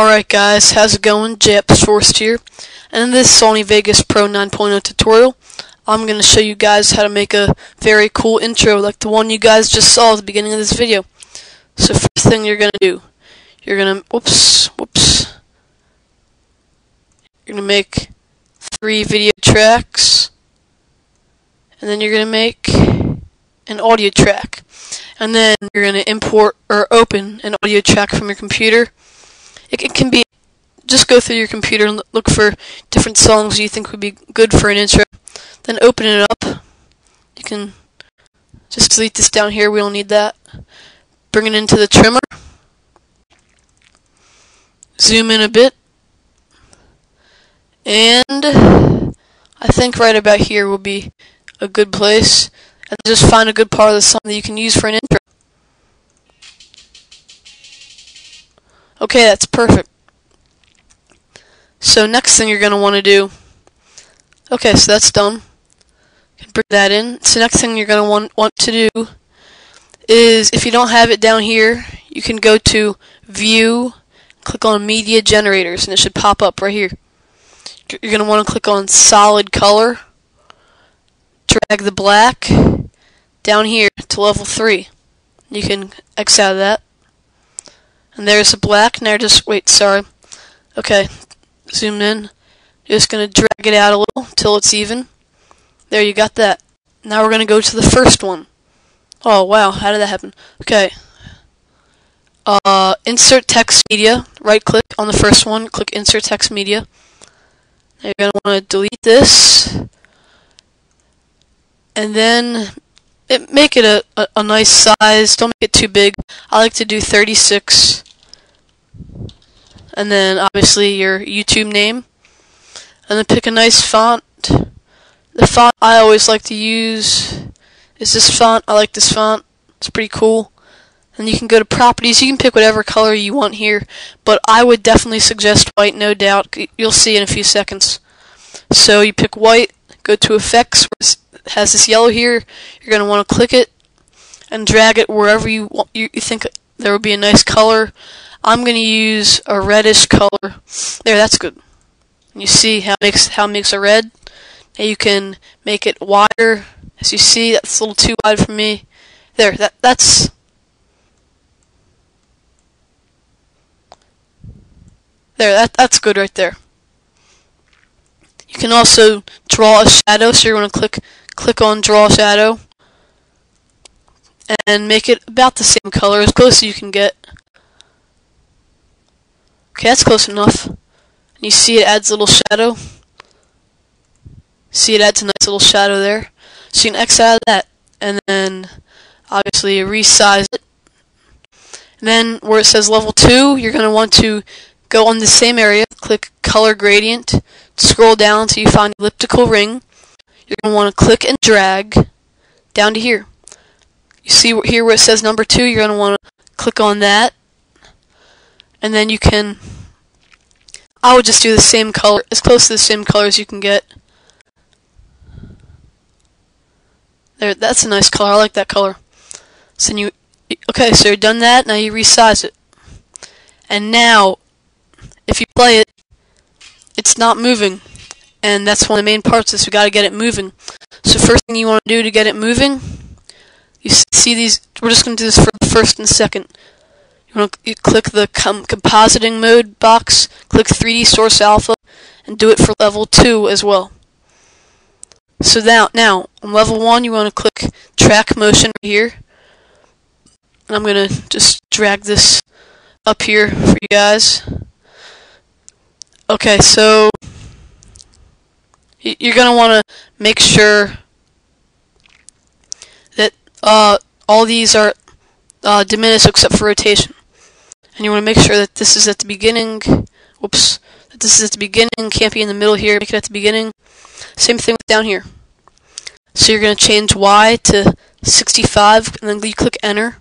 Alright guys, how's it going? jeppsforst here, and in this Sony Vegas Pro 9.0 tutorial, I'm going to show you guys how to make a very cool intro like the one you guys just saw at the beginning of this video. So first thing you're going to do, you're going to, you're going to make 3 video tracks, and then you're going to make an audio track, and then you're going to import or open an audio track from your computer. It can be, just go through your computer and look for different songs you think would be good for an intro. Then open it up. You can just delete this down here, we don't need that. Bring it into the trimmer. Zoom in a bit. And I think right about here will be a good place. And just find a good part of the song that you can use for an intro. Okay, that's perfect. So next thing you're going to want to do, okay, so that's done. You can bring that in. So next thing you're going to want to do is, if you don't have it down here, you can go to View, click on Media Generators, and it should pop up right here. You're going to want to click on Solid Color, drag the black down here to level 3. You can X out of that. And there's the black. Now just wait, sorry. Okay, zoom in. You're just going to drag it out a little till it's even. There, you got that. Now we're going to go to the first one. Oh wow, how did that happen? Okay. Insert text media. Right click on the first one. Click Insert text media. Now you're going to want to delete this. And then make it a nice size. Don't make it too big. I like to do 36. And then obviously your YouTube name. And then pick a nice font. The font I always like to use is this font. I like this font. It's pretty cool. And you can go to properties. You can pick whatever color you want here. But I would definitely suggest white, no doubt. You'll see in a few seconds. So you pick white. Go to effects. Where it has this yellow here. You're going to want to click it and drag it wherever you think there would be a nice color. I'm going to use a reddish color. There, that's good. And you see how it makes a red. Now you can make it wider. As you see, that's a little too wide for me. There, that's good right there. You can also draw a shadow, so you're going to click on Draw Shadow and make it about the same color, as close as you can get. Okay, that's close enough. And you see it adds a little shadow. See, it adds a nice little shadow there. So you can X out of that, and then obviously resize it. And then where it says level 2, you're going to want to go on the same area, click Color Gradient, scroll down until you find elliptical ring. You're going to want to click and drag down to here. You see here where it says number 2, you're going to want to click on that. And then you can, I would just do the same color, as close to the same color as you can get. There, that's a nice color, I like that color. So okay, so you're done that, now you resize it. And now, if you play it, it's not moving. And that's one of the main parts is we gotta get it moving. So first thing you want to do to get it moving, you see these, we're just going to do this for the first and second. You click the compositing mode box, click 3D Source Alpha, and do it for level 2 as well. So now on level 1 you want to click Track Motion right here. And I'm going to just drag this up here for you guys. Okay, so you're going to want to make sure that all these are diminished except for rotation. And you want to make sure that this is at the beginning. Whoops. That this is at the beginning. Can't be in the middle here. Make it at the beginning. Same thing with down here. So you're going to change Y to 65, and then you click Enter.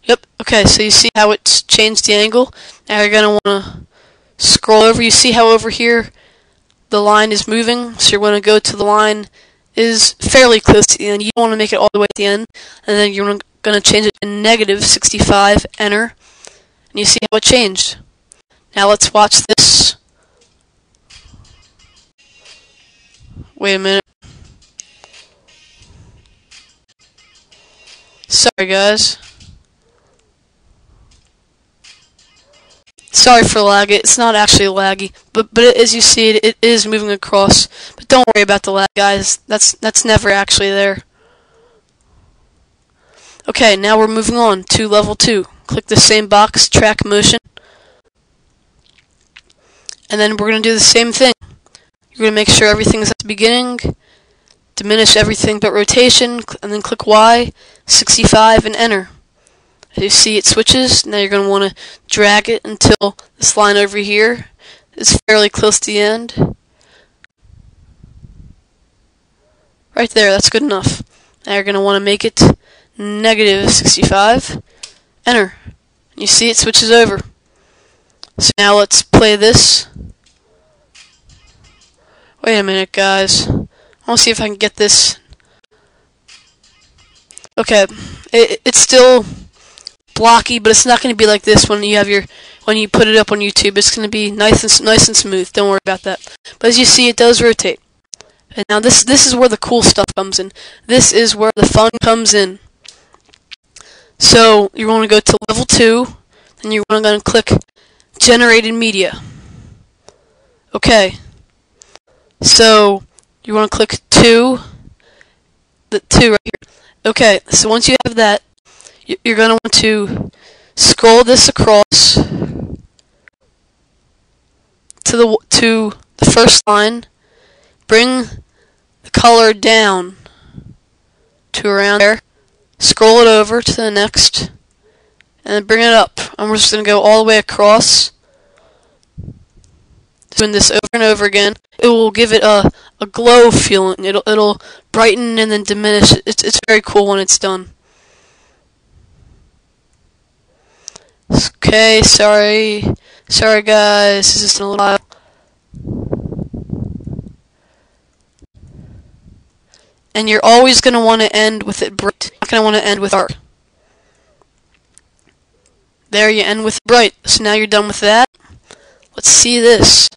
Yep. Okay. So you see how it's changed the angle. Now you're going to want to scroll over. You see how over here the line is moving. So you're going to go to the line is fairly close to the end. You don't want to make it all the way at the end, and then you're going to change it to -65, enter, and you see how it changed. Now let's watch this. Wait a minute. Sorry guys. Sorry for lag. It's not actually laggy, but as you see it is moving across. But don't worry about the lag, guys. That's never actually there. Okay, now we're moving on to level 2. Click the same box, track motion, and then we're going to do the same thing. You're going to make sure everything's at the beginning, diminish everything but rotation, and then click Y, 65, and enter. As you see, it switches. Now you're going to want to drag it until this line over here is fairly close to the end. Right there, that's good enough. Now you're going to want to make it negative 65. Enter. And you see it switches over. So now let's play this. Wait a minute, guys. I want to see if I can get this. Okay, it's still blocky, but it's not going to be like this when you put it up on YouTube. It's going to be nice and smooth. Don't worry about that. But as you see, it does rotate. And now this is where the cool stuff comes in. This is where the fun comes in. So you want to go to level 2, and you're going to click Generated Media. Okay. So you want to click 2, the 2 right here. Okay. So once you have that, you're going to want to scroll this across to the first line. Bring the color down to around there. Scroll it over to the next, and then bring it up. And we're just going to go all the way across. Doing this over and over again. It will give it a glow feeling. It'll brighten and then diminish. It's very cool when it's done. Okay, sorry guys. This is a little while. And you're always going to want to end with it bright. You're not going to want to end with dark. There, you end with bright. So now you're done with that. Let's see this.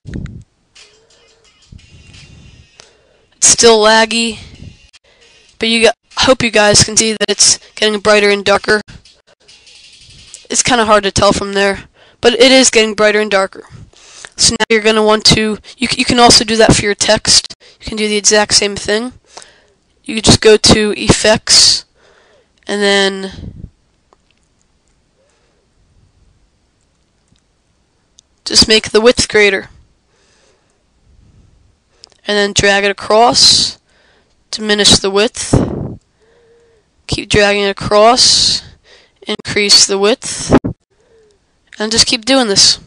It's still laggy, but I hope you guys can see that it's getting brighter and darker. It's kind of hard to tell from there, but it is getting brighter and darker. So now you're going to want to, you can also do that for your text. You can do the exact same thing. You can just go to Effects, and then just make the width greater. And then drag it across, diminish the width, keep dragging it across, increase the width, and just keep doing this.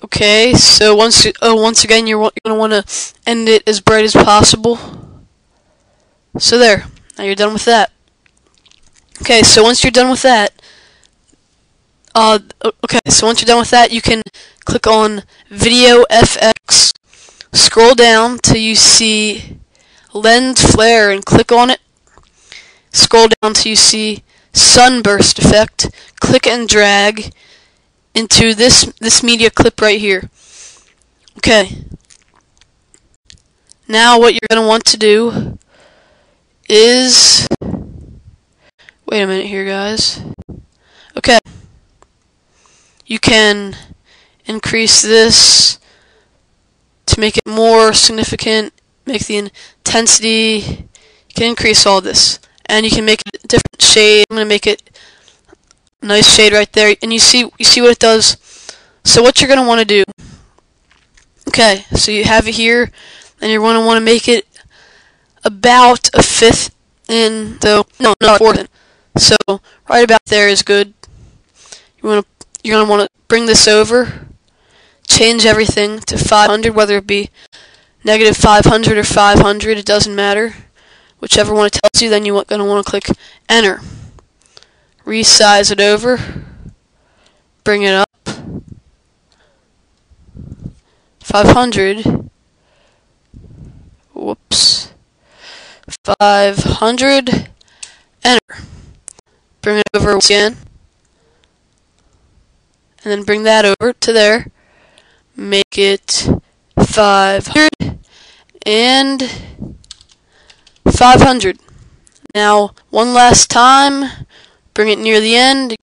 Okay, so once again, you're going to want to end it as bright as possible. So there, now you're done with that. Okay, so once you're done with that, you can click on Video FX, scroll down till you see Lens Flare and click on it. Scroll down till you see Sunburst Effect, click and drag into this media clip right here. Okay. Now what you're going to want to do is, wait a minute here, guys. Okay. You can increase this to make it more significant, make the intensity. You can increase all this, and you can make it a different shade. I'm going to make it nice shade right there, and you see what it does. So what you're going to want to do, okay, so you have it here, and you're going to want to make it about a fifth in, so, no, not a fourth in. So right about there is good. You're going to want to bring this over, change everything to 500, whether it be negative 500 or 500, it doesn't matter. Whichever one it tells you, then you're going to want to click Enter. resize it over, bring it up, 500, whoops, 500, enter, bring it over again, and then bring that over to there, make it 500, and 500. Now, one last time, bring it near the end,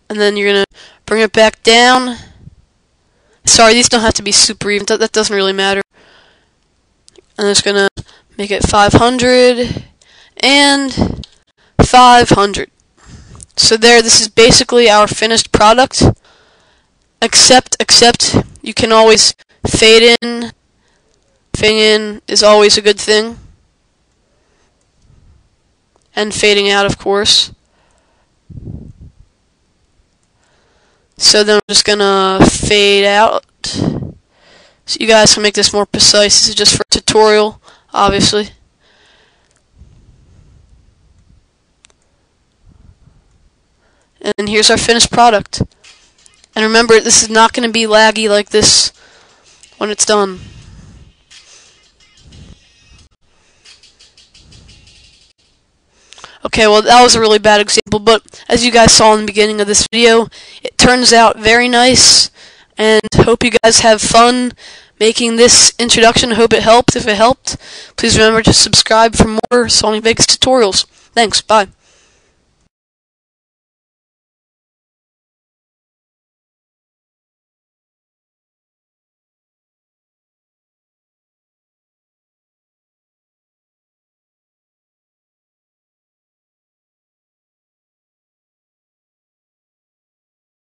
and then you're going to bring it back down. Sorry, these don't have to be super even, that doesn't really matter. I'm just going to make it 500 and 500. So there, this is basically our finished product. Except you can always fade in. Fading in is always a good thing. And fading out, of course. So then I'm just gonna fade out so you guys can make this more precise. This is just for a tutorial, obviously. And here's our finished product. And remember, this is not going to be laggy like this when it's done. Okay, well that was a really bad example, but as you guys saw in the beginning of this video, it turns out very nice, and hope you guys have fun making this introduction. Hope it helped. If it helped, please remember to subscribe for more Sony Vegas tutorials. Thanks, bye.